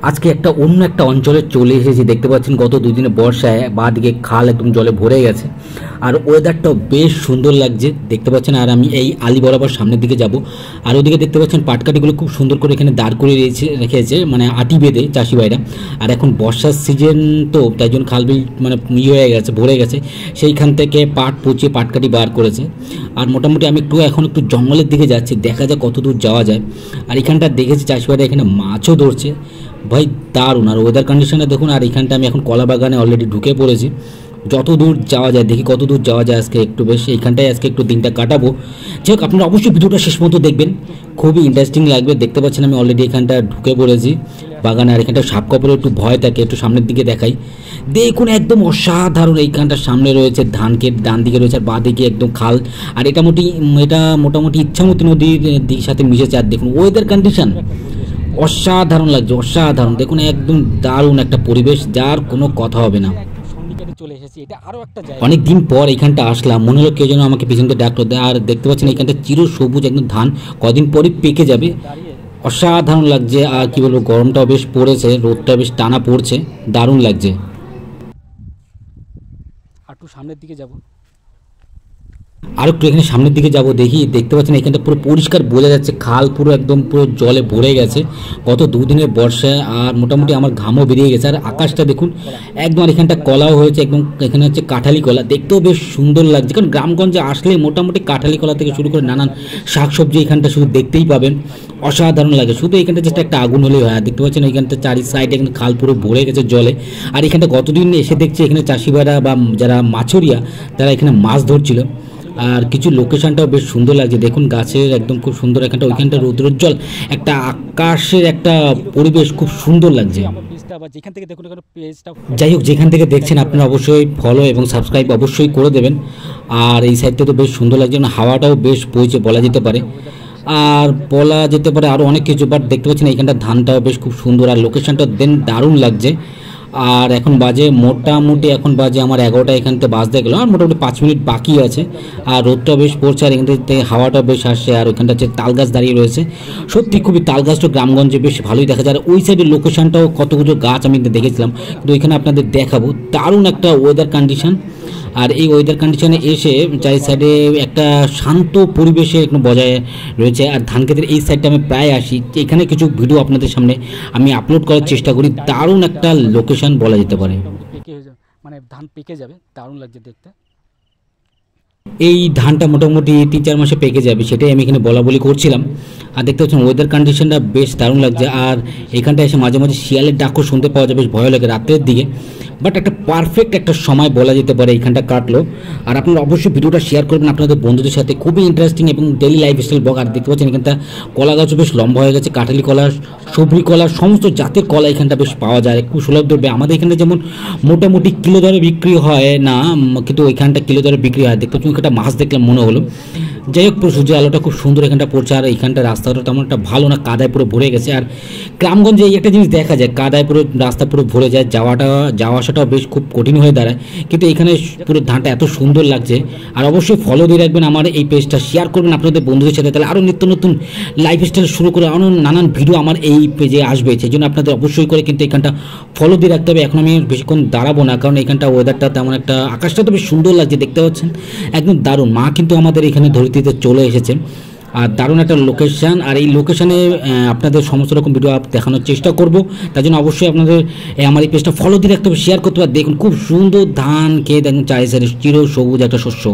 আজকে অন্য একটা অঞ্চলে চলে এসেছি। দেখতে পাচ্ছেন গত দুদিনে বর্ষায় বাঁদিকে খাল একদম জলে ভরে গেছে, আর ওয়েদারটাও বেশ সুন্দর লাগছে দেখতে পাচ্ছেন। আর আমি এই আলি বরাবর সামনের দিকে যাব, আর ওদিকে দেখতে পাচ্ছেন পাটকাঠিগুলো খুব সুন্দর করে এখানে দাঁড় করে রেখেছে, মানে আটি বেঁধে চাষি ভাইরা। আর এখন বর্ষার সিজন তো তাই জন্য খাল বিল মানে হয়ে গেছে, ভরে গেছে, সেইখান থেকে পাট পচিয়ে পাটকাঠি বার করেছে। আর মোটামুটি আমি এখন একটু জঙ্গলের দিকে যাচ্ছি, দেখা যায় কত দূর যাওয়া যায়। আর এখানটা দেখেছি চাষি ভাইরা এখানে মাছও ধরছে, ভাই দারুণ। আর ওয়েদার কন্ডিশনে দেখুন। আর এখানটা আমি এখন কলা বাগানে অলরেডি ঢুকে পড়েছি, যত দূর যাওয়া যায় দেখি কত দূর যাওয়া যায়। আজকে একটু বেশ এইখানটায় আজকে একটু দিনটা কাটাবো। যাই হোক, আপনারা অবশ্যই ভিডিওটা শেষ পর্যন্ত দেখবেন, খুবই ইন্টারেস্টিং লাগবে। দেখতে পাচ্ছেন আমি অলরেডি এখানটা ঢুকে পড়েছি বাগানে। আর এখানটা সাপ কাপড়ে একটু ভয় থাকে, একটু সামনের দিকে দেখাই। দেখুন একদম অসাধারণ। এইখানটার সামনে রয়েছে ধানক্ষেত, ডান দিকে রয়েছে, আর বাঁ দিকে একদম খাল। আর এটা মোটামুটি ইচ্ছামতি নদীর সাথে মিশেছে। আর দেখুন ওয়েদার কন্ডিশন অসাধারণ লাগছে, অসাধারণ। দেখুন একদম দারুণ একটা পরিবেশ, যার কোনো কথা হবে না। অনেক দিন পর এখানটা আসলাম, মনে হলো কেউ যেন আমাকে পিছন থেকে ডাকলো। আর দেখতে পাচ্ছেন এখানটা চির সবুজ একদম ধান, কদিন পরে পেকে যাবে। অসাধারণ লাগছে। আর কি বলবো, গরমটাও বেশ পড়েছে, রোদটা বেশ টানা পড়ছে, দারুণ লাগছে। আর একটু সামনের দিকে যাব, আর একটু এখানে সামনের দিকে যাব, দেখতে পাচ্ছেন এখানটা পুরো পরিষ্কার বোঝা যাচ্ছে, খাল পুরো একদম পুরো জলে ভরে গেছে গত দুদিনের বর্ষায়। আর মোটামুটি আমার ঘামও বেরিয়ে গেছে। আর আকাশটা দেখুন একদম। আর এখানটা কলাও হয়েছে একদম, এখানে হচ্ছে কাঁঠালি কলা, দেখতেও বেশ সুন্দর লাগছে। কারণ গ্রামগঞ্জে আসলে মোটামুটি কাঁঠালি কলা থেকে শুরু করে নানান শাকসবজি এখানটা শুধু দেখতেই পাবেন, অসাধারণ লাগে। শুধু এখানটা যেটা একটা আগুন হলেই হয়। দেখতে পাচ্ছেন এখানটা চারি সাইডে এখানে খাল পুরো ভরে গেছে জলে। আর এখানটা গতদিন এসে দেখছি এখানে চাষি ভাইরা বা যারা মাছরিয়া তারা এখানে মাছ ধরছিল। আর কিছু লোকেশনটাও বেশ সুন্দর লাগছে, দেখুন গাছের একদম খুব সুন্দর। এখানটা ওইখানটা রৌদ্রোজ্জ্বল একটা আকাশের একটা পরিবেশ, খুব সুন্দর লাগছে। যাই হোক, যেখান থেকে দেখছেন আপনারা অবশ্যই ফলো এবং সাবস্ক্রাইব অবশ্যই করে দেবেন। আর এই সাইডটা তো বেশ সুন্দর লাগছে, হাওয়াটাও বেশ বইছে বলা যেতে পারে, আর বলা যেতে পারে আরও অনেক কিছু। বাট দেখতে পাচ্ছেন এইখানটা ধানটাও বেশ খুব সুন্দর, আর লোকেশনটা দেন দারুণ লাগছে। আর এখন বাজে মোটামুটি আমার 11টা এখানতে বাজতে গেলো, আর মোটামুটি 5 মিনিট বাকি আছে। আর রোদটা বেশ পড়ছে, আর এখান থেকে হাওয়াটা বেশ আসছে। আর ওইখানটা হচ্ছে তাল গাছ দাঁড়িয়ে রয়েছে, সত্যি খুবই তাল গাছটা গ্রামগঞ্জে বেশ ভালোই দেখা যায়। আর ওই সাইডের লোকেশনটাও কতগুলো গাছ আমি দেখেছিলাম, কিন্তু ওইখানে আপনাদের দেখাবো। দারুণ একটা ওয়েদার কন্ডিশন। আর এই ওয়েদার কন্ডিশনে এসে চারি সাইডে একটা শান্ত পরিবেশে একটু বজায় রয়েছে। আর ধান ক্ষেতের এই সাইডটা আমি প্রায় আসি, এখানে কিছু ভিডিও আপনাদের সামনে আমি আপলোড করার চেষ্টা করি। দারুণ একটা লোকেশন বলা যেতে পারে, মানে ধান পেকে যাবে, দারুণ লাগছে দেখতে। এই ধানটা মোটামুটি 3-4 মাসে পেকে যাবে, সেটাই আমি এখানে বলি করছিলাম। আর দেখতে পাচ্ছেন ওয়েদার কন্ডিশনটা বেশ দারুণ লাগছে। আর এখানটা এসে মাঝে মাঝে শিয়ালের ডাকও শুনতে পাওয়া যায়, বেশ ভয় লাগে রাতের দিকে। বাট একটা পারফেক্ট একটা সময় বলা যেতে পারে এইখানটা কাটলো। আর আপনারা অবশ্যই ভিডিওটা শেয়ার করবেন আপনাদের বন্ধুদের সাথে, খুবই ইন্টারেস্টিং এবং ডেলি লাইফস্টাইল ব্লগ। আর দেখতে পাচ্ছেন এখানটা কলা গাছও বেশ লম্বা হয়ে গেছে, কাঁঠালি কলা, সবরি কলা, সমস্ত জাতের কলা এখানটা বেশ পাওয়া যায় খুব সুলভ দরে। আমাদের এখানে যেমন মোটামুটি কিলো দরে বিক্রি হয় না, কিন্তু ওইখানটা কিলো দরে বিক্রি হয়। দেখতে পাচ্ছেন একটা মাছ দেখলাম মনে হলো। যাই হোক, পুরো সূর্যের আলোটা খুব সুন্দর এখানটা পড়ছে। আর এইখানটা রাস্তাটা তেমন একটা ভালো না, কাদায় পুরো ভরে গেছে। আর গ্রামগঞ্জে এই একটা জিনিস দেখা যায়, কাদায় পুরো রাস্তা পুরো ভরে যায়, যাওয়া আসাটাও বেশ খুব কঠিন হয়ে দাঁড়ায়। কিন্তু এখানে পুরো ধানটা এত সুন্দর লাগছে। আর অবশ্যই ফলো দিয়ে রাখবেন আমার এই পেজটা, শেয়ার করবেন আপনাদের বন্ধুদের সাথে, তাহলে আরও নিত্য নতুন লাইফস্টাইল শুরু করে আরও নানান ভিডিও আমার এই পেজে আসবে। সেই জন্য আপনাদের অবশ্যই করে কিন্তু এখানটা ফলো দিয়ে রাখতে হবে। এখন আমি বেশিক্ষণ দাঁড়াবো না, কারণ এখানটা ওয়েদারটা তেমন একটা, আকাশটা তো বেশ সুন্দর লাগছে দেখতে পাচ্ছেন, একদম দারুণ। মা কিন্তু আমাদের এখানে ধরিত্রীতে চলে এসেছে, আর দারুণ একটা লোকেশান। আর এই লোকেশানে আপনাদের সমস্ত রকম ভিডিও দেখানোর চেষ্টা করব, তার জন্য অবশ্যই আপনাদের আমার এই পেজটা ফলো দিয়ে রাখতে হবে, শেয়ার করতে হবে। দেখুন খুব সুন্দর ধান খেয়ে দেখুন চারি সাইডে চির সবুজ একটা শস্য।